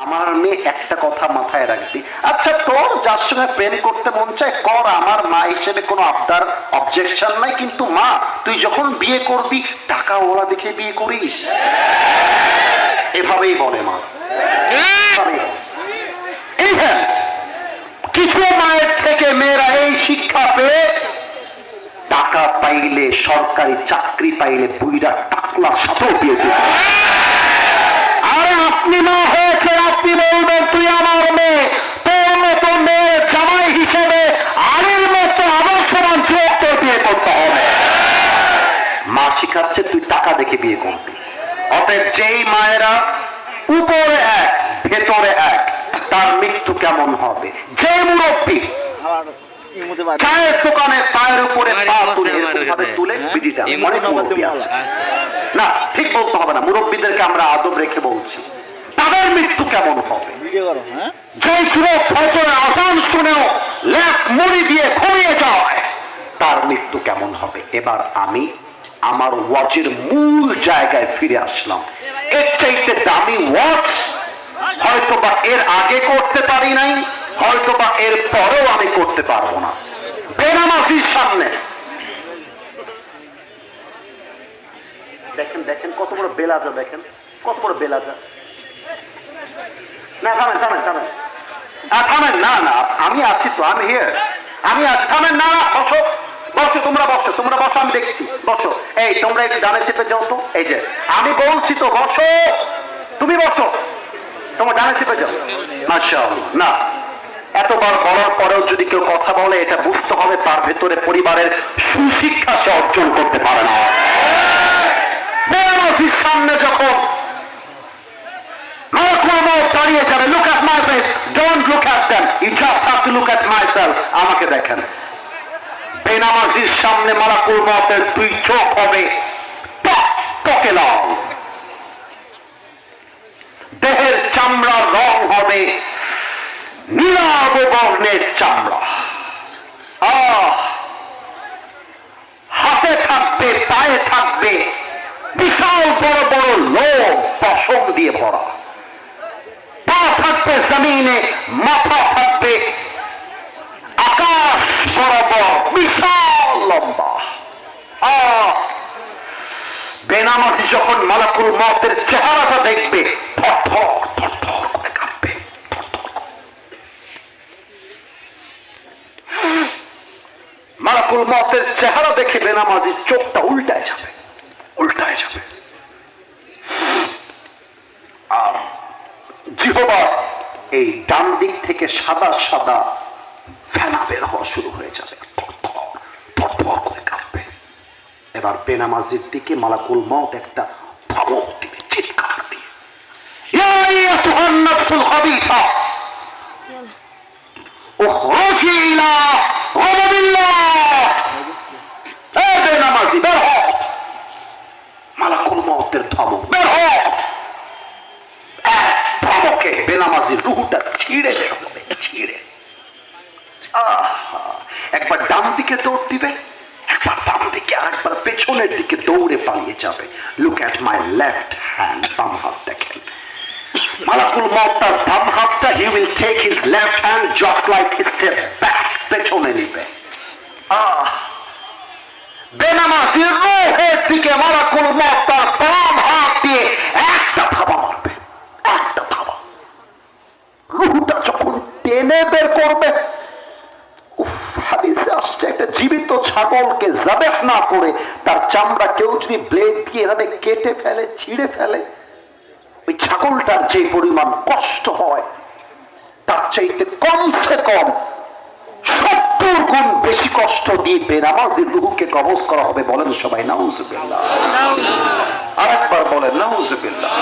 আমার মেয়ে একটা কথা মাথায় রাখবি, আচ্ছা তোর যার সঙ্গে প্রেম করতে মন চায় কর, আমার মা হিসেবে কোনো আবদার অবজেকশন নাই, কিন্তু মা তুই যখন বিয়ে করবি টাকা ওরা দেখে বিয়ে করিস। এভাবেই বলে মা। কিছু মায়ের থেকে মেয়েরা এই শিক্ষা পেয়ে টাকা পাইলে, সরকারি চাকরি পাইলে বুইরা টাকলার সাথেও বিয়ে দিবে। আর আপনি মা হয়েছেন, আপনি বলবেন তুই আমার মেয়ে, তোর মতো মেয়ে জামাই হিসেবে আরের মতো আদর্শবান যুবককে বিয়ে করতে হবে। মা শিখাচ্ছে তুই টাকা দেখে বিয়ে করবি। অতএব যেই মায়েরা উপরে এক ভেতরে এক, তার মৃত্যু কেমন হবে? যে মুরব্বী চায়ের দোকানে পায়ের উপরে পা তুলে বিড়িটা, অনেক মুরব্বী আছে, না ঠিক বলতে হবে না, মুরব্বীদেরকে আমরা আদব রেখে বলছি, তাদের মৃত্যু কেমন হবে? যে যুবক ফজরের আযান শুনেও লেপ মুড়ি দিয়ে ঘুমিয়ে যায়, তার মৃত্যু কেমন হবে? এবার আমি আমার ওয়াচের মূল জায়গায় ফিরে আসলাম। এর চাইতে দামি ওয়াচ হয়তো বা এর আগে করতে পারি নাই, হয়তো বা এর পরেও আমি করতে পারবো না। বেনামাজির সামনে দেখেন, দেখেন কত বড় বেলাজা, দেখেন কত বড় বেলাজা। না থামেন থামেন থামেন থামেন, না না আমি আছি তো, আমি হিয়ার, আমি আছি, থামেন না, বসো বসো, তোমরা বসো, তোমরা বসো, আমি দেখছি, বসো। এই তোমরা একটু ডানে চেপে যাও তো, এই যে আমি বলছি তো বসো, তুমি বসো, তোমার ডানে চেপে যাও। মাশাআল্লাহ। না, এতবার বলার পরেও যদি কেউ কথা বলে, এটা বুঝতে হবে তার ভেতরে পরিবারের সুশিক্ষা সে অর্জন করতে পারে না। বেনামাজির সামনে যখন দাঁড়িয়ে যাবে, look at my face, don't look at them, you just have to look at myself, আমাকে দেখেন। বেনামাজির সামনে মালাকুল মউতের দুই চোখ হবে টকটকে লাল, দেহের চামড়ার রং হবে নীলাভ বর্ণের চামড়া, হাতে থাকবে, পায়ে থাকবে বিশাল বড় বড় লোম পশম দিয়ে ভরা, পা থাকবে জমিনে, মাথা থাকবে আকাশ বরাবর, বিশাল লম্বা। বেনামাজি যখন মালাকুল মউতের চেহারাটা দেখবে, থরথর থরথর করে কাঁপবে। মালাকুল মউতের চেহারা দেখে বেনামাজির চোখটা উল্টায় যাবে, উল্টায় যাবে, আর জিহ্বা এই ডান দিক থেকে সাদা সাদা ফেনা বের হওয়া শুরু হয়ে যাবে, থরথর থরথর করে কাঁপবে। এবার বেনামাজির দিকে মালাকুল মউত একটা ধমক দিবে, চিৎকার দিয়ে, ইয়া আইয়ুহান নাফসুল খাবিসা উখরুজি ইলা গাযাবিল্লাহ, এ বেনামাজি বের হ। মালাকুল মউতের ধমক, বের হ। ধমকে বেনামাজির রূহটা ছিঁড়ে বের হবে, ছিঁড়ে। একবার ডান দিকে দৌড় দিবে, একবার বাম দিকে, আরেকবার পেছনের দিকে দৌড়ে পালিয়ে যাবে। Look at my left hand, বাম হাত দেখেন। মালাকুল মউত তার বাম হাতটা, he will take his left hand just like step back, পেছনে নিবে। বেনামাজির রূহের দিকে মালাকুল মউত তার বাম হাত দিয়ে একটা থাবা মারবে, একটা থাবা। রূহটা যখন টেনে বের করবে, হাদিসে আসছে একটা জীবিত ছাগলকে যাবেহ না করে তার চামড়া কেউ যদি ব্লেড দিয়ে এভাবে কেটে ফেলে, ছিঁড়ে ফেলে, ওই ছাগলটার যে পরিমাণ কষ্ট হয় তার চাইতে কমসে কম 70 গুণ বেশি কষ্ট দিয়ে বেনামাজির রূহকে কবজ করা হবে। বলেন সবাই নাউজুবিল্লাহ। আরেকবার বলেন নাউজুবিল্লাহ।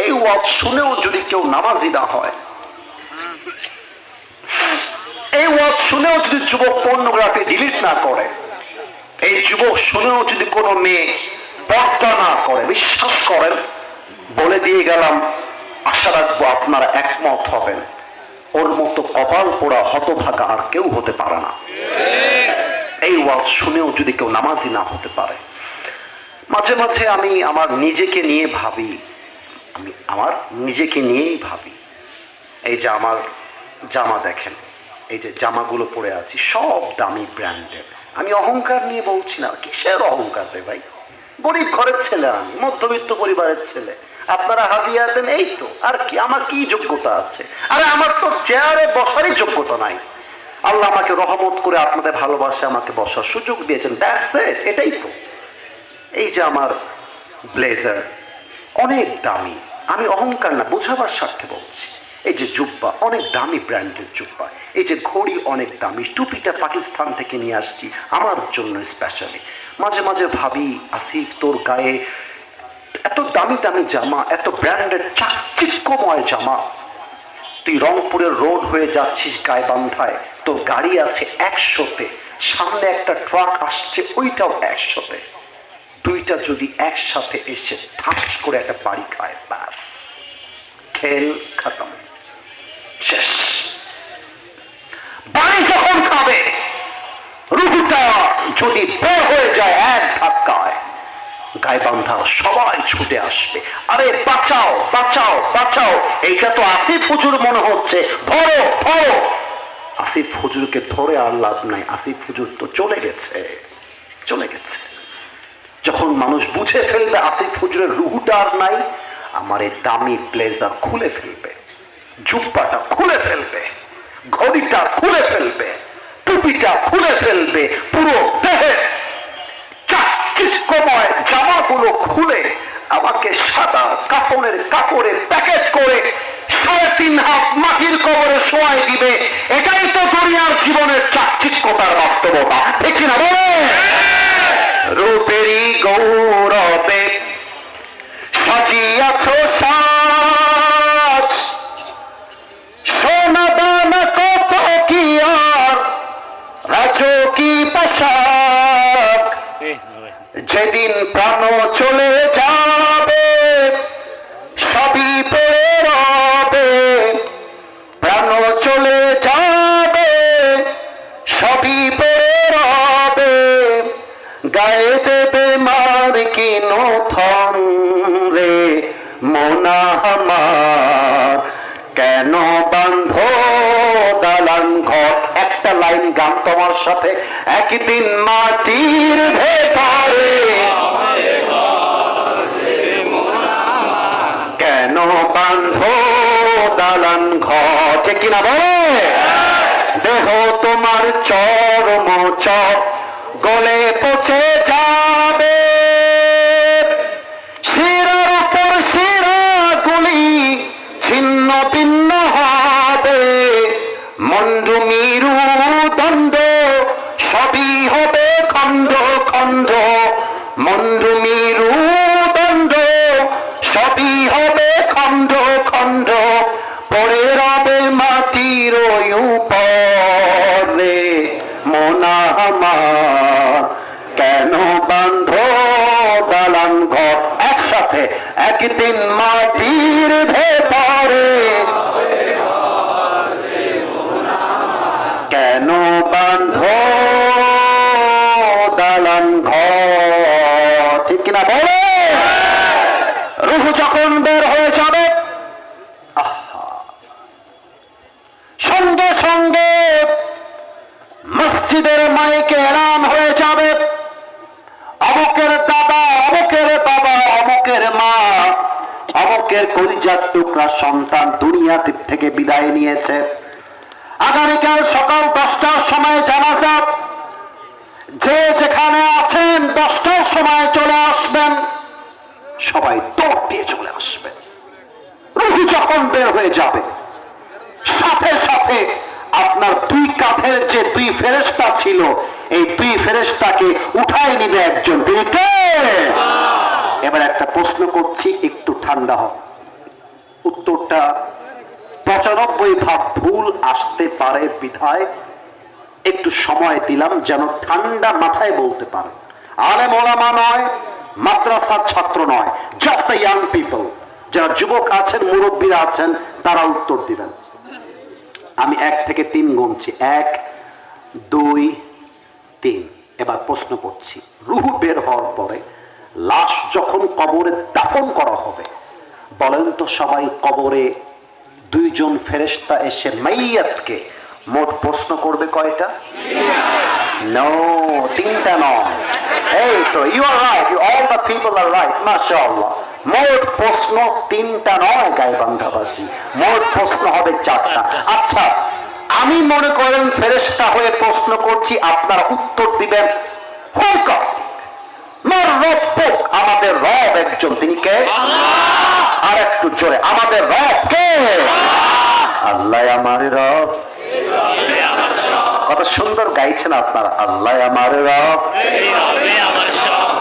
এই ওয়াজ শুনেও যদি কেউ নামাজি না হয়, এই ওয়াজ শুনেও যদি যুবক পর্নোগ্রাফি ডিলিট না করে, এই যুবক শুনেও যদি কোনো মেয়ে পর্দা না করে, বিশ্বাস করেন, বলে দিয়ে গেলাম, আশা রাখবো আপনারা একমত হবেন, ওর মতো কপাল পোড়া হতভাগা আর কেউ হতে পারে না। এই ওয়াজ শুনেও যদি কেউ নামাজি না হতে পারে। মাঝে মাঝে আমি আমার নিজেকে নিয়ে ভাবি, আমি আমার নিজেকে নিয়েই ভাবি। এই যে আমার জামা দেখেন, এই যে জামাগুলো পরে আছি সব দামি ব্র্যান্ডের। আমি অহংকার নিয়ে বলছি না, কিসের অহংকার রে ভাই? গরিব ঘরের ছেলে, আমি মধ্যবিত্ত পরিবারের ছেলে। আপনারা হাদিয়া দেন, এই তো, আর কি আমার কি যোগ্যতা আছে? আরে আমার তো চেয়ারে বসারই যোগ্যতা নাই। আল্লাহ আমাকে রহমত করে আপনাদের ভালোবাসে আমাকে বসার সুযোগ দিয়েছেন, দ্যাটস ইট, এটাই তো। এই যে আমার ব্লেজার অনেক দামি, আমি অহংকার না, বোঝাবার স্বার্থে বলছি। এই যে জুব্বা অনেক দামি ব্র্যান্ডের জুব্বা, এই যে ঘড়ি অনেক দামি, টুপিটা পাকিস্তান থেকে নিয়ে আসছি আমার জন্য স্পেশালি। মাঝে মাঝে ভাবি, আসিফ তোর গায়ে এত দামি দামি জামা, এত ব্র্যান্ডের চাকচিক্যময় জামা, তুই রংপুরের রোড হয়ে যাচ্ছিস গাইবান্ধায়, তোর গাড়ি আছে 100-তে, সামনে একটা ট্রাক আসছে ওইটাও 100-তে, দুইটা যদি একসাথে এসে ঠাস করে একটা বাড়ি খায়, ব্যাস খেল খতম, শেষ। বাড়ি যখন খাবে, রুহুটা যদি বের হয়ে যায় এক ধাক্কায়, গাইবান্ধা সবাই ছুটে আসবে, আরে বাঁচাও বাঁচাও বাঁচাও। এইটা তো আসিফ হুজুর মনে হচ্ছে, ধরো ধরো। আসিফ হুজুরকে ধরে আর লাভ নাই, আসিফ হুজুর তো চলে গেছে, চলে গেছে। যখন মানুষ বুঝে ফেলবে আসিফ হুজুরের রুহুটা আর নাই, আমার এই দামি ব্লেজার খুলে ফেলবে, জুব্বাটা খুলে ফেলবে, ঘড়িটা খুলে ফেলবে, টুপিটা খুলে ফেলবে, পুরো দেহে চাকচিক্যময় জামাগুলো খুলে আমাকে সাদা কাপড়ের কাপড়ে প্যাকেট করে 3.5 হাত মাটির কবরে শোয়াই দিবে। এটাই তো দুনিয়ার জীবনের চাকচিক্যতার বাস্তবতা, ঠিক কিনা বলে? রূপেরই গৌরবে সাজিয়াছ সাজ, সোনা দানা কত কি আর রাজকী পোশাক, যেদিন প্রাণ চলে যাবে সবই পড়ে রবে, প্রাণ চলে যাবে সবই পড়ে রবে, গায়ে দেবে মার কি নথন রে মোনা আমার, কেন বান্ধ দালান ঘর। একটা লাইন গান তোমার সাথে, একদিন মাটির ভেতরে কেন বান্ধ দালান ঘর, ঠিক কিনা বলে? দেহ তোমার চরম চর গলে পচে যাবে, শিরার উপর শিরা গুলি ছিন্ন ভিন্ন হবে, মন্ডু মিরু দণ্ড সবই হবে খণ্ড খণ্ড, মন্ডু মিরু দণ্ড সবই হবে খণ্ড খণ্ড, পড়ে রবে মাটির উপরে মোনা আমার, কেন বান্ধ দালান ঘর। একসাথে, একদিন মাটির ভেতরে কেন বান্ধ দালান ঘর, ঠিক কিনা বলে? রুহু যখন বের হয়ে যাবে, সঙ্গে সঙ্গে মসজিদের মাইকে এলান হয়ে যাবে, অমুকের দাদা, অমুকের বাবা, অমুকের মা, অমুকের কলিজার টুকরা সন্তান দুনিয়া থেকে বিদায় নিয়েছে। আগামীকাল সকাল 10টার সময় জানাজা, যে যেখানে আছেন 10টার সময় চলে আসবেন, সবাই দৌড় দিয়ে চলে আসবেন। রুহু যখন বের হয়ে যাবে, সাথে সাথে আপনার দুই কাঁধের যে দুই ফেরেশতা ছিল, এই দুই ফেরেশতাকে উঠাই নিবে একজন। এবার একটা প্রশ্ন করছি, একটু ঠান্ডা হোক, উত্তরটা 95 ভুল আসতে পারে বিধায় একটু সময় দিলাম, যেন ঠান্ডা মাথায় বলতে পারেন। আলেম ওলামা নয়, মাদ্রাসার ছাত্র নয়, জাস্ট দ্য ইয়াং পিপল, যারা যুবক আছেন, মুরব্বীরা আছেন, তারা উত্তর দিবেন। আমি 1 থেকে 3 গুনছি, 1 2 3। এবার প্রশ্ন করছি, রুহু বের হওয়ার পরে লাশ যখন কবরে দাফন করা হবে, বলেন তো সবাই, কবরে দুইজন ফেরেশতা এসে মাইয়াতকে মোট প্রশ্ন করবে কয়টা? নো, তিনটা নয়। এই তো you are right, you all the people are right, মাশাআল্লাহ। মোট প্রশ্ন তিনটা নয় গাইবান্ধাবাসী, মোট প্রশ্ন হবে চারটা। আচ্ছা, আমি মনে করেন ফেরেশতা হয়ে প্রশ্ন করছি, আপনারা উত্তর দিবেন হুকা আমাদের রব একজন, তিনি কে? আর একটু জোরে, আমাদের রব কে? আল্লাহ আমার রব। কত সুন্দর গাইছেন আপনারা, আল্লাহ আমার রব,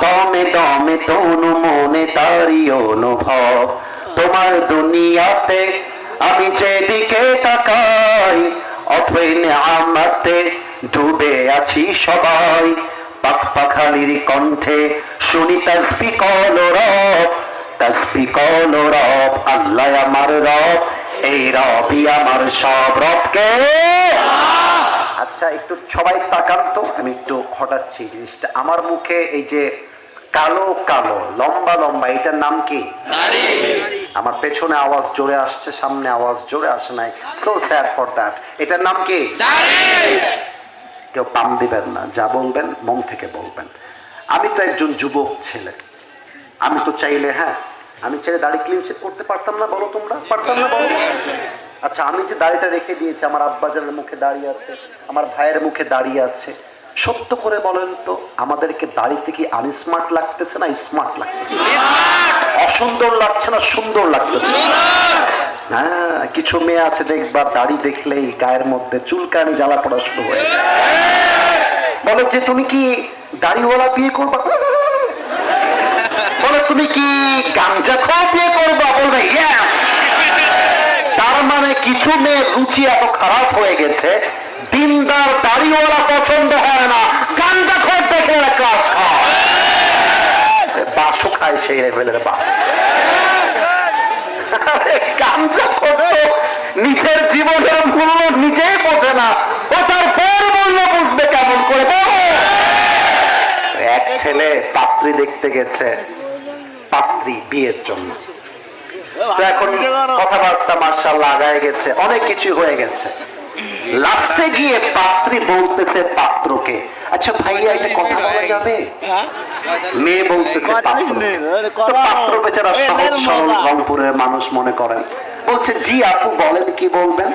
দমে দমে তনু মনে তারি অনুভব, তোমার দুনিয়াতে আমি যেদিকে তাকাই অথই নেয়ামতে ডুবে আছি সবাই, পাক পাখালির কণ্ঠে শুনি তাসবিহ কল রব, তাসবিহ কল রব, আল্লাহ আমার রব, এই রবই আমার সব। রবকে আচ্ছা একটু সবাই তাকান তো, আমি একটু হঠাৎছি জিনিসটা। আমার মুখে এই যে কালো কালো লম্বা লম্বা, এটার নাম কি? আমার পেছনে আওয়াজ জোরে আসছে, সামনে আওয়াজ জোরে আসে নাই, সো স্যাড ফর দ্যাট। এটার নাম কি? কেউ পাম দিবেন না, যা বলবেন মন থেকে বলবেন। আমি তো একজন যুবক ছেলে, আমি তো চাইলে, হ্যাঁ আমি চাইলে দাড়ি ক্লিন শেভ করতে পারতাম না, বলো তোমরা পারতাম না বলো? আচ্ছা, আমি যে দাড়িটা রেখে দিয়েছি, আমার আব্বাজানের মুখে দাঁড়িয়ে আছে, আমার ভাইয়ের মুখে দাঁড়িয়ে আছে, সত্য করে বলেন তো আমাদেরকে দাড়িতে কি আনস্মার্ট লাগতেছে না স্মার্ট লাগতেছে? অসুন্দর লাগছে না সুন্দর লাগতেছে? হ্যাঁ, কিছু মেয়ে আছে দেখবা দাড়ি দেখলেই গায়ের মধ্যে চুলকানি জ্বালা পড়া শুরু হয়ে যায়। বলে যে তুমি কি দাড়িওয়ালা বিয়ে করবা? বলে তুমি কি গাঞ্জা খাওয়া বিয়ে করবা? বলবে ইয়েস। তার মানে কিছু মেয়ে রুচি এত খারাপ হয়ে গেছে, দিনদার দাড়িওয়ালা পছন্দ হয় না, গাঞ্জা খোর দেখে ক্লাস খায়, বাসও খায় সেই লেভেলের বাস। গাঞ্জা খোর নিজের জীবনের মূল্য নিজেই বোঝে না, ও তার পর মূল্য বুঝবে কেমন করে? এক ছেলে পাত্রী দেখতে গেছে, পাত্রী বিয়ের জন্য। এখন কথাবার্তা মাশাআল্লাহ আগায় গেছে, অনেক কিছু হয়ে গেছে। লাস্টে গিয়ে পাত্রী বলতেছে পাত্রকে, আচ্ছা ভাইয়া এটা কথা বলা যাবে? মেয়ে বলতেছে পাত্রকে, তো পাত্র বেচারা সহজ সরল রংপুরের মানুষ মনে করেন, বলছে জি আপু বলেন কি বলবেন।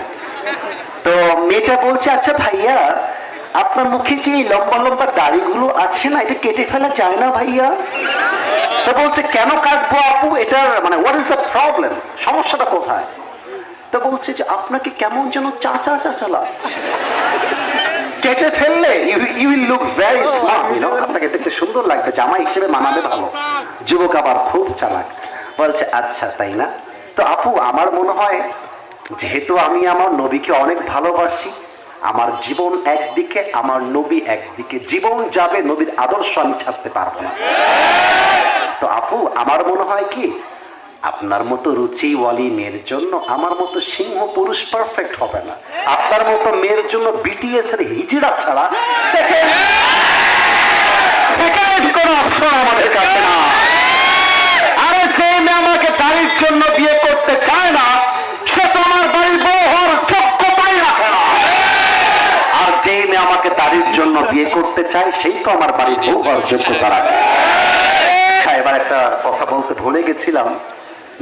তো মেয়েটা বলছে, আচ্ছা ভাইয়া আপনার মুখে যে লম্বা লম্বা দাড়িগুলো আছে না, এটা কেটে ফেলা যায় না ভাইয়া? তো বলছে কেন কাটবো আপু, এটার মানে হোয়াট ইজ দ্য প্রবলেম, সমস্যাটা কোথায়? তো বলছে যে আপনাকে কেমন যেন চাচা চাচা লাগছে, কেটে ফেললে you will look very smart, you know, আপনাকে দেখতে সুন্দর লাগবে, জামাই হিসেবে মানাবে ভালো। যুবক আবার খুব চালাক, বলছে আচ্ছা তাই না? তো আপু আমার মনে হয় যেহেতু আমি আমার নবীকে অনেক ভালোবাসি, আমার জীবন একদিকে আমার নবী একদিকে, জীবন যাবে নবীর আদর্শ আমি ছাড়তে পারবো না। তো আপু আমার মনে হয় কি, আপনার মতো রুচিওয়ালি মেয়ের জন্য আমার মতো সিংহ পুরুষ পারফেক্ট হবে না, আপনার মতো মেয়ের জন্য বিটিএস এর হিজড়া ছাড়া সেকেন্ড কোন অপশন আমাদের কাছে না। আরে যে মেয়ে আমাকে দাড়ির জন্য বিয়ে করতে চায় না, সে তো আমার বাড়ির বউ হওয়ার যোগ্যতাই রাখে না। আর যে মেয়ে আমাকে দাড়ির জন্য বিয়ে করতে চায়, সেই তো আমার বাড়ির বউ হওয়ার যোগ্যতা রাখে। এবার একটা কথা বলতে ভুলে গেছিলাম,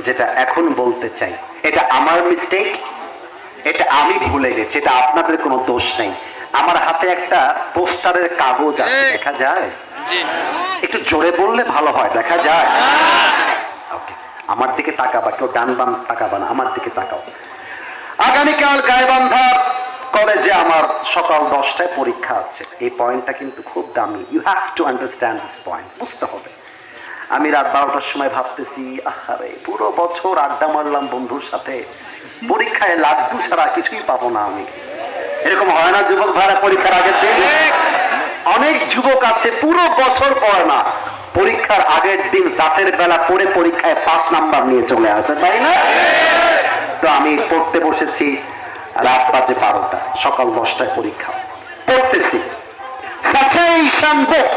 যেটা এখন বলতে চাই। এটা আমার মিস্টেক, এটা আমি ভুলে গেছি, এটা আপনাদের কোনো দোষ নেই। আমার হাতে একটা পোস্টারের কাগজ আছে, দেখা যায়? একটু জোরে বললে ভালো হয়, দেখা যায়? ওকে, আমার দিকে তাকাবা, কেউ ডান বাম তাকাবা না, আমার দিকে তাকাও। আগামীকাল গাইবান্ধা কলেজে আমার সকাল 10টায় পরীক্ষা আছে। এই পয়েন্টটা কিন্তু খুব দামি, you have to understand this point, বুঝতে হবে। আমি রাত 12টার সময় ভাবতেছি, আহারে পুরো বছর আড্ডা মারলাম বন্ধুর সাথে, পরীক্ষায় লাড্ডু ছাড়া কিছুই পাবো না আমি। এরকম হয় না যুবক ভাইরা পরীক্ষার আগের দিন? অনেক যুবক আছে পুরো বছর পড়ে না, পরীক্ষার আগের দিন রাতের বেলা পড়ে পরীক্ষায় 5 নাম্বার নিয়ে চলে আসে, তাই না? তো আমি পড়তে বসেছি, রাত বাজে 12টা, সকাল 10টায় পরীক্ষা, পড়তেছি সাজেশন বুক,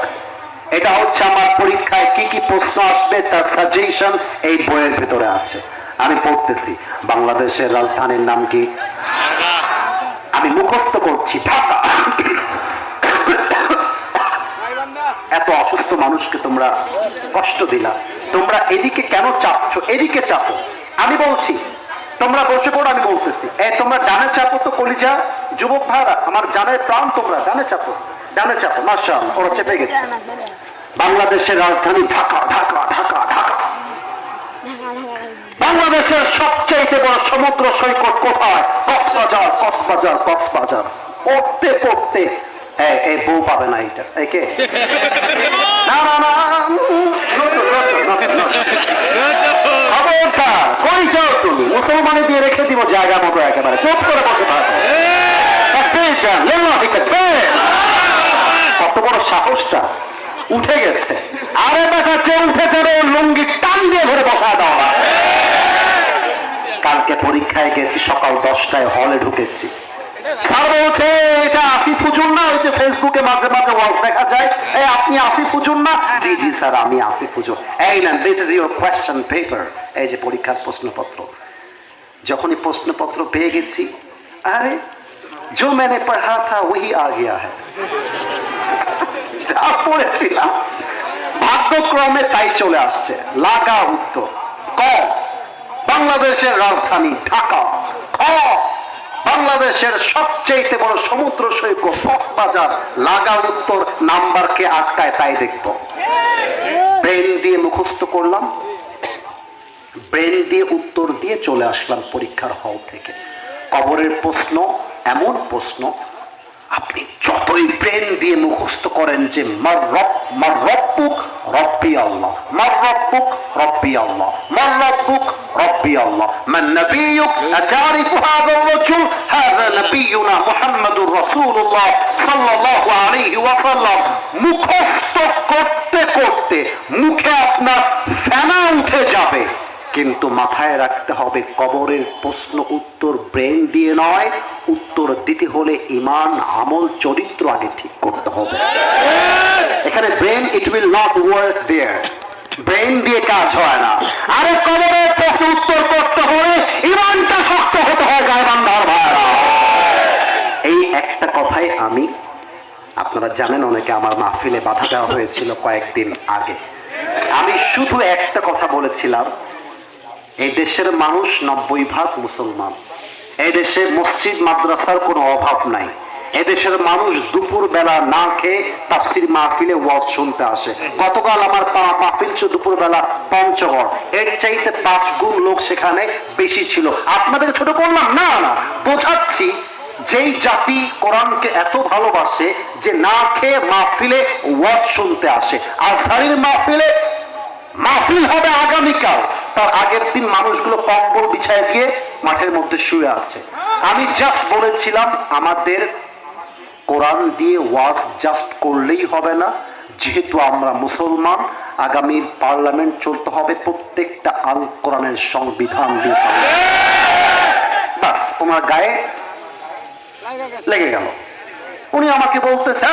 এটা হচ্ছে আমার পরীক্ষায় কি কি প্রশ্ন আসবে তার সাজেশন এই বইয়ের ভিতরে আছে। আমি পড়তেছি, বাংলাদেশের রাজধানীর নাম কি? আমি মুখস্থ করছি, ঢাকা। এত অসুস্থ মানুষকে তোমরা কষ্ট দিলা, তোমরা এদিকে কেন চাপছো? এদিকে চাপো, আমি বলছি তোমরা বসে পড়ো, আমি বলতেছি। তোমরা ডানে চাপো তো কলিজা যুবক ভাইরা, আমার জানের প্রাণ, তোমরা ডানে চাপো, ডানে চাপো। মাশাআল্লাহ, ওরা চেপে গেছে। বাংলাদেশের রাজধানী ঢাকা, ঢাকা, ঢাকা, ঢাকা। বাংলাদেশের সবচেয়ে বড় সমুদ্র সৈকত কোথায়? কক্সবাজার, কক্সবাজার, কক্সবাজার। পড়তে পড়তে এই বউ পাবে না, এটা একে না না না, খবরদার, কই যাও তুমি? মুসলমানি দিয়ে রেখে দিব জায়গা মতো, একেবারে চুপ করে বসে থাকো। কত বড় সাহসটা, উঠে গেছে। আরে দেখাচ্ছে উঠে যাবে, লুঙ্গি টান দিয়ে ধরে বসায় দেওয়া। কালকে পরীক্ষায় গেছি, সকাল 10টায় হলে ঢুকেছি। স্যার বলছে এটা আসিফ হুজুর না? ওই যে ফেসবুকে মাঝে মাঝে ওয়াজ দেখা যায়, এই আপনি আসিফ হুজুর না? জি জি স্যার, আমি আসিফ হুজুর। এই নেন, this is your question paper, এই যে পরীক্ষার প্রশ্নপত্র। যখনই প্রশ্নপত্র পেয়ে গেছি, আরে जो मैंने पढ़ा था वही आ गया है। যা পড়েছিলাম ভাগ্যক্রমে তাই চলে আসছে। লাগা উত্তর ক, বাংলাদেশের রাজধানী ঢাকা। খ, বাংলাদেশের সবচেয়ে বড় সমুদ্র সৈকত কক্সবাজার। লাগা উত্তর, নাম্বারকে আটকায় তাই দেখব। ব্রেন দিয়ে মুখস্থ করলাম, ব্রেন দিয়ে উত্তর দিয়ে চলে আসলাম পরীক্ষার হল থেকে। কবরের প্রশ্ন এমন প্রশ্ন, আপনি যতই ব্রেন দিয়ে মুখস্থ করেন যে মার রব্বুক রব্বি আল্লাহ, মার রব্বুক রব্বি আল্লাহ, মার রব্বুক রব্বি আল্লাহ, মান নবিয়ুক আতারিফু হাযা রাজুল, হাযা নবিয়ুনা মুহাম্মাদুর রাসূলুল্লাহ সাল্লাল্লাহু আলাইহি ওয়াসাল্লাম। মুখস্থ করতে করতে মুখে আপনার ফেনা উঠে যাবে, কিন্তু মাথায় রাখতে হবে কবরের প্রশ্ন উত্তর ব্রেন দিয়ে নয়, উত্তর দিতে হলে ঈমান, আমল, চরিত্র আগে ঠিক করতে হবে। এখানে brain, it will not work there, brain দিয়ে কাজ হয় না। আরে কবরের প্রশ্ন উত্তর করতে হলে ঈমানটা শক্ত হতে হয়, গায়বান্ধার ভাইরা। এই একটা কথাই আমি, আপনারা জানেন অনেকে আমার মাহফিলে বাধা দেওয়া হয়েছিল কয়েকদিন আগে। আমি শুধু একটা কথা বলেছিলাম, এই দেশের মানুষ 90% মুসলমান। এই দেশে মসজিদ মাদ্রাসার কোনো অভাব নাই। এদেশের মানুষ দুপুর বেলা না খেয়ে তাফসির মাহফিলে ওয়াজ শুনতে আসে। গতকাল আমার মাহফিল ছিল দুপুর বেলা পঞ্চগড়, এর চাইতে 5 গুণ লোক সেখানে বেশি ছিল। আপনাদের ছোট করলাম না, না বোঝাচ্ছি যেই জাতি কোরআনকে এত ভালোবাসে যে না খেয়ে মাহফিলে ওয়াজ শুনতে আসে। আজহারির মাহফিলে মাহফিল হবে আগামীকাল, তার আগের দিন মানুষগুলো কম্বল বিছায় দিয়ে মাঠের মধ্যে শুয়ে আছে। আমি জাস্ট বলেছিলাম আমাদের কোরআন দিয়ে ওয়াজ জাস্ট করলেই হবে না, যেহেতু আমরা মুসলমান, আগামীর পার্লামেন্ট চলতে হবে প্রত্যেকটা আল কোরআনের সংবিধান দিয়ে। বাস ওনার গায়ে লেগে গেল। উনি আমাকে বলতেছে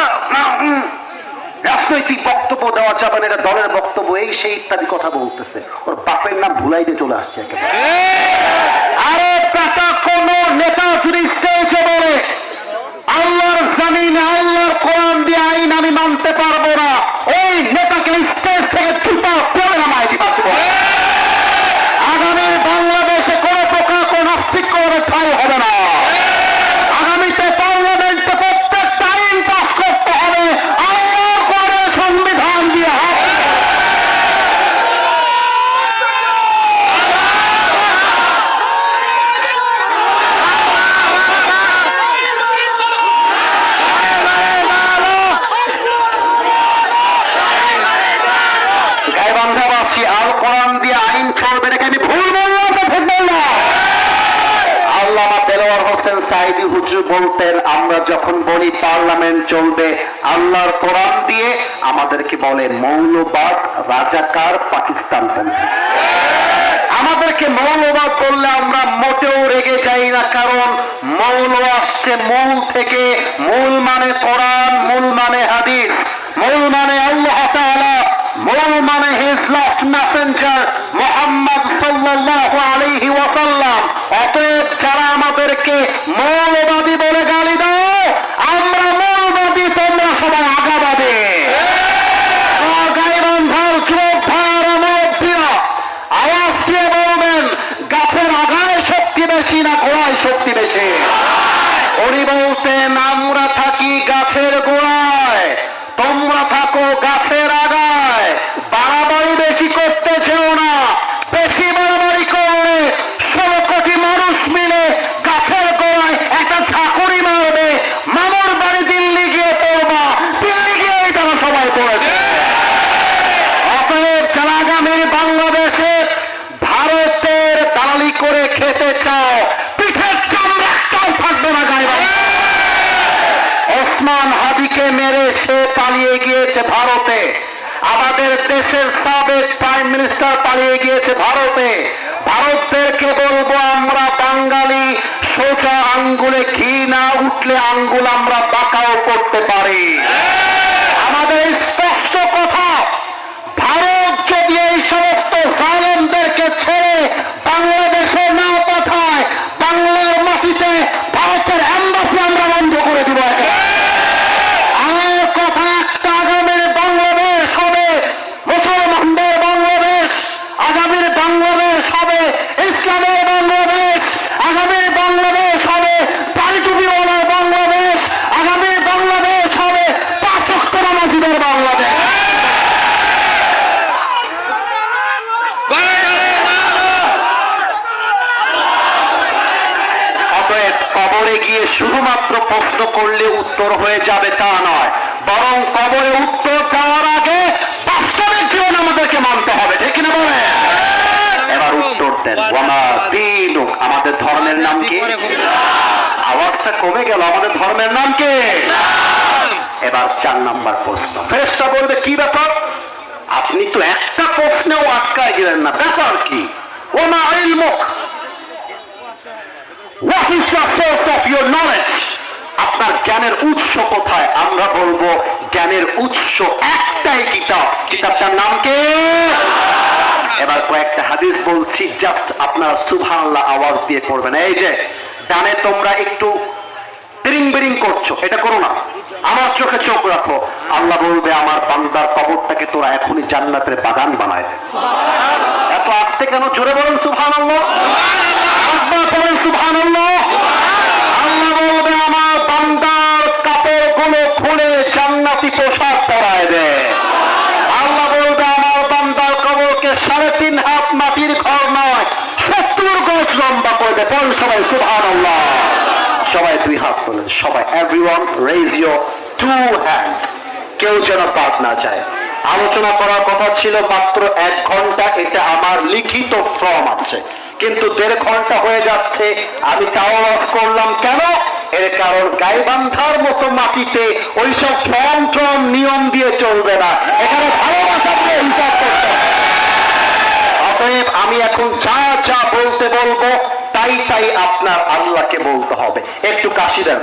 রাজনৈতিক বক্তব্য দেওয়া যাবে না, এটা দলের বক্তব্য, এই সেই ইত্যাদি কথা বলতেছে। ওর বাপের নাম ভুলাই দিয়ে চলে আসছে একেবারে। আরে টাকা কোন নেতা যদি স্টেজে বলে আল্লাহর জমিনে আল্লাহর কোরআন দিয়ে আইন আমি মানতে পারবো না, ওই নেতাকে স্টেজ থেকে জুতা পরে নামায় দিবা। আগামী বাংলাদেশে কোন প্রকার কোন নাস্তিক করে ঠাই হবে না। আগামীতে পার্লামেন্টে প্রত্যেকটা আইন পাস করতে হবে আল্লাহর কোরআনের সংবিধান দিয়ে। গাইবান্ধাবাসী আল কোরআন দিয়ে আইন চলবে, নাকি আমি ভুল বললাম তো ঠিক বললাম? আল্লামা দেলোয়ার হোসেন সাঈদী হুজুর বলতেন, আমরা যখন বলি পার্লামেন্ট চলবে আল্লাহর কোরআন দিয়ে, আমাদেরকে বলে মৌলবাদ, রাজাকার, পাকিস্তানপন্থী। আমাদেরকে মৌলবাদ বললে আমরা মোটেও রেগে যাই না, কারণ মৌল আসছে মূল থেকে। মূল মানে কোরআন, মূল মানে হাদিস, মূল মানে আল্লাহ তাআলা, মূল মানে হিজ লাস্ট মেসেঞ্জার মুহাম্মদ সাল্লাল্লাহু আলাইহি ওয়াসাল্লাম। অতএব যারা আমাদেরকে মৌলবাদী বলে গালি দাও, আমরা মৌলবাদী, তোমরা সবাই আগাবাদী। গাইবান্ধার যুবক ভাইয়েরা, মুরব্বীরা, আওয়াজ দিয়ে বলবেন, গাছের আগায় শক্তি বেশি না গোড়ায় শক্তি বেশি? উনি বলতেন, আমরা থাকি গাছের গোড়ায়, তোমরা থাকো গাছের আগায়। বাড়াবাড়ি বেশি করতে চেও না, বেশি বাড়াবাড়ি করলে 16 কোটি মানুষ মিলে গাছের গোড়ায় একটা ঝাঁকুরি মারবে, মামার বাড়ি দিল্লি গিয়ে পড়বা, দিল্লি গিয়েই তারা সবাই পড়েছে। অতএব যারা আগামী বাংলাদেশে ভারতের দালালি করে খেতে চাও, পিঠের চামড়া একটাও থাকবে না গায়ে। ওসমান হাদিকে মেরে সে পালিয়ে গিয়েছে ভারতে, আমাদের দেশের সাবেক প্রাইম মিনিস্টার পালিয়ে গিয়েছে ভারতে। ভারতদেরকে বলবো, আমরা বাঙালি, সোজা আঙ্গুলে ঘি না উঠলে আঙ্গুল আমরা বাঁকাও করতে পারি। আমাদের স্পষ্ট কথা, ভারত যদি এই সমস্ত জালেমদেরকে ছেড়ে বাংলাদেশে না পাঠায়, বাংলার মাটিতে ভারতের এম্বাসি আমরা বন্ধ করে দিব। আমার কথা একটা, আগামীর বাংলাদেশ হবে মুসলমানদের বাংলাদেশ, আগামীর বাংলাদেশ হবে ইসলামের বাংলাদেশ, আগামীর বাংলাদেশ হবে দাড়িটুপিওয়ালার বাংলাদেশ, আগামীর বাংলাদেশ হবে 5 ওয়াক্ত নামাজীদের বাংলাদেশ। অতএব কবরে গিয়ে শুধুমাত্র প্রশ্ন করলে উত্তর হয়ে যাবে তা নয়, বরং কবরে উত্তর দেওয়ার আগে বাস্তবিক জীবন আমাদেরকে মানতে হবে, ঠিক কিনা বলে? এবার উত্তর দেন, ওয়ামা দীনুক, আমাদের ধর্মের নাম কি? আওয়াজটা কমে গেল, আমাদের ধর্মের নাম কি? এবার 4 নাম্বার প্রশ্ন। ফেরেশতা বলবে, কি ব্যাপার? আপনি তো একটা প্রশ্নেও আটকায় গেলেন না, ব্যাপার কি? ওমা ইলমুক, what is the source of your knowledge? আপনার জ্ঞানের উৎস কোথায়? আমরা বলবো, জ্ঞানের উৎস একটাই কিতাব, কিতাবটার নাম কি? এবার কয়েকটা হাদিস বলছি, জাস্ট আপনারা সুবহানাল্লাহ আওয়াজ দিয়ে পড়বেন। এই যে ডানে তোমরা একটু তিরিং বিরিং করছো, এটা করো না, আমার চোখে চোখ রাখো। আল্লাহ বলবে, আমার বান্দার কবরটাকে তোরা এখনই জান্নাতের বাগান বানায় দে। এত আস্তে কেন? জোরে বলেন সুবহানাল্লাহ, আকবার বলেন সুবহানাল্লাহ। আল্লাহ বলবে, আমার বান্দার কাপড়গুলো খুলে জান্নাতি পোশাক পরায় দে। আল্লাহ বলবে, আমার বান্দার কবরকে 3.5 হাত মাটির ঘর নয় 70 গজ লম্বা করে দে। বল সবাই সুবহানাল্লাহ, সবাই 2 হাত তোলেন, সবাই, এভরিওয়ান রেইজ ইওর 2 হ্যান্ডস। কেউ যেন বাদ না যায়। আলোচনা করার কথা ছিল মাত্র 1 ঘন্টা, এটা আমার লিখিত ফর্ম আছে, কিন্তু 1.5 ঘন্টা হয়ে যাচ্ছে। আমি তাও অফ করলাম কেন? এর কারণ গাইবান্ধার মতো মাটিতে ওইসব ফর্ম ট্রম নিয়ম দিয়ে চলবে না, এখানে ভালোবাসা দিয়ে হিসাব করতে হবে। অতএব আমি এখন যা যা বলতে বলবো তাই তাই আপনার আল্লাহকে বলতে হবে। একটু কাশি দেন।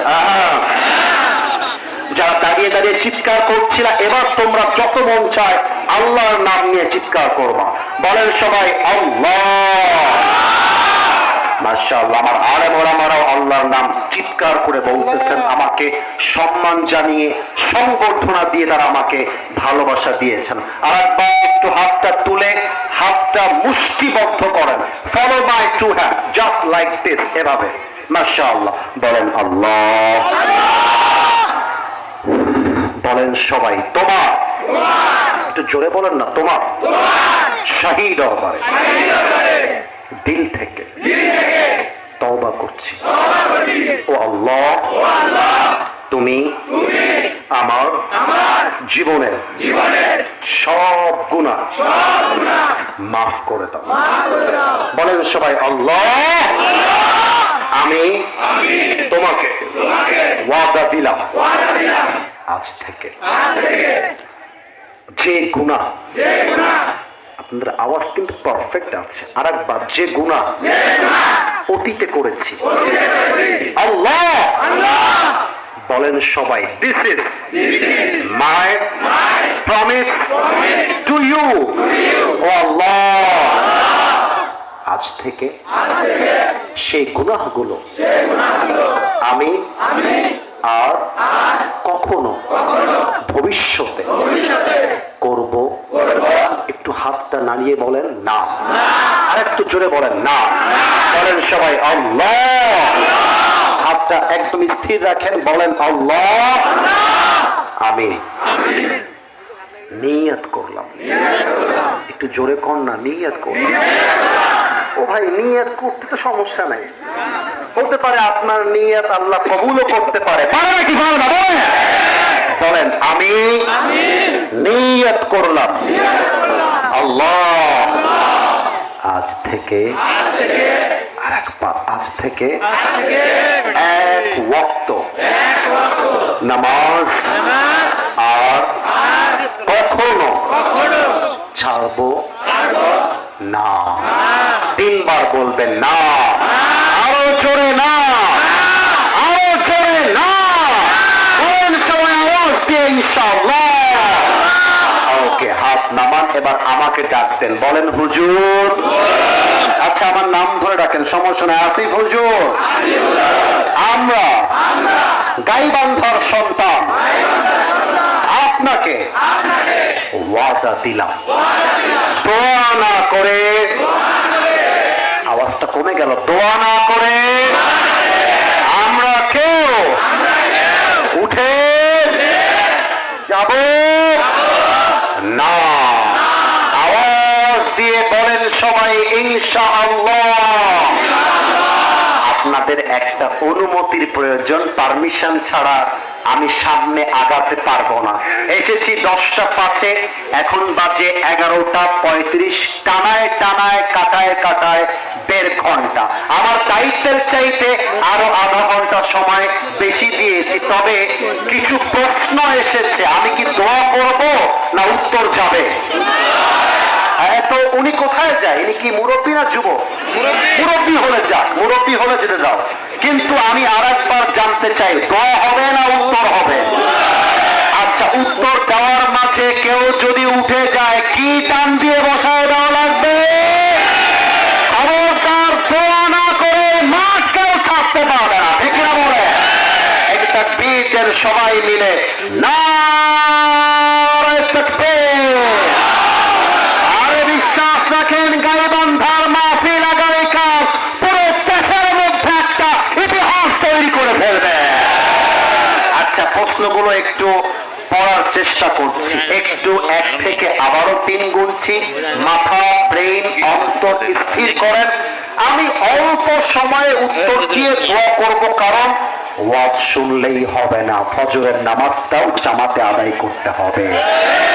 যারা দাঁড়িয়ে দাঁড়িয়ে চিৎকার করছিলা, এবার তোমরা যত মন চায় আল্লাহর নাম নিয়ে চিৎকার করবা। বলেন সবাই আল্লাহ। মাশাআল্লাহ, আমার আলেম ওলামারাও আল্লাহর নাম চিৎকার করে বলতেছেন, আমাকে সম্মান জানিয়ে সংবর্ধনা দিয়ে তারা আমাকে ভালোবাসা দিয়েছেন। আর একবার একটু হাতটা তুলে হাতটা মুষ্টিবদ্ধ করেন। Follow my 2 hands just like this, এভাবে। মাশাআল্লাহ, বলেন আল্লাহ। বলেন সবাই তোমার। একটু জোরে বলেন না, তোমার। শাহী দরবারে দিল থেকে তওবা করছি, ও আল্লাহ, তুমি আমার জীবনের সব গুনাহ মাফ করে দাও। বলেন সবাই আল্লাহ। আমি তোমাকে ওয়াদা দিলাম, আজ থেকে যে গুনাহ, আপনাদের আওয়াজ কিন্তু পারফেক্ট আছে, আর একবার, যে গুনাহ অতীতে করেছি, আল্লাহ বলেন সবাই, this is my promise to you O Allah. আজ থেকে সেই গুনাহগুলো আমি আর কখনো ভবিষ্যতে করব। একটু হাতটা নাড়িয়ে বলেন না, আর একটু জোরে বলেন না। বলেন সবাই আল্লাহ। হাতটা একদম স্থির রাখেন, বলেন আল্লাহ। আমি নিয়ত করলাম। একটু জোরে কর না, নিয়ত করলাম। ও ভাই, নিয়ত করতে তো সমস্যা নাই, হতে পারে আপনার নিয়ত আল্লাহ কবুলও করতে পারে, পারে নাকি পারে না? বলেন আমি নিয়ত করলাম আল্লাহ আজ থেকে আরেকবার, আজ থেকে এক ওয়াক্ত নামাজ আর কখনো ছাড়বো না। 3 বার বলবেন না, আরো জোরে না, আরো জোরে না। বলেন সবাই আওয়াজ দিয়ে ইনশাআল্লাহ। ওকে, হাত নামান। এবার আমাকে ডাকতেন, বলেন হুজুর। আচ্ছা, আমার নাম ধরে ডাকেন, সমস্যা নাই। আসিফ হুজুর। আমরা গাইবান্ধার সন্তান, আপনাকে ওয়াদা দিলাম, দোয়া না করে, আওয়াজটা কমে গেল, দোয়া না করে আমরা কেউ উঠে যাব না। আওয়াজ দিয়ে বলেন সবাই ইনশাআল্লাহ। আপনাদের একটা অনুমতির প্রয়োজন, পারমিশন ছাড়া আমি সামনে আগাতে পারবো না। এসেছি 10টা 5-এ, এখন বাজে 11টা 35। টানায় টানায় কাটায় কাটায় 1.5 ঘন্টা। আমার দায়িত্বের চাইতে আরো আধা ঘন্টা সময় বেশি দিয়েছি। তবে কিছু প্রশ্ন এসেছে, আমি কি দোয়া করব না উত্তর যাবে? তো উনি কোথায় যায়? ইনি কি মুরব্বী না যুবক? মুরব্বী হলে যাক, মুরব্বী হলে যেতে দাও। কিন্তু আমি আরেকবার জানতে চাই, দোয়া হবে না উত্তর হবে? আচ্ছা, উত্তর দেওয়ার মাঝে কেউ যদি উঠে যায়, কি টান দিয়ে বসায় দেওয়া লাগবে? খবরদার দোয়া না করে মাঠ কেউ ছাড়তে পারবে না, ঠিক না? বলে একটা তাকবীর সবাই মিলে নারে তাকবীর। আরে বিশ্বাস রাখেন, গাইবান্ধার মাহফিল আগামীকাল পুরো দেশের মধ্যে একটা ইতিহাস তৈরি করে ফেলবে। আচ্ছা, প্রশ্নগুলো একটু পড়ার চেষ্টা করছি, একটু 1 থেকে আবারও 3 গুনছি। মাথা, ব্রেইন, অন্তর স্থির করেন। আমি অল্প সময়ে উত্তর দিয়ে দোয়া করব, কারণ ওয়াজ শুনলেই হবে না, ফজরের নামাজটাও জামাতে আদায় করতে হবে।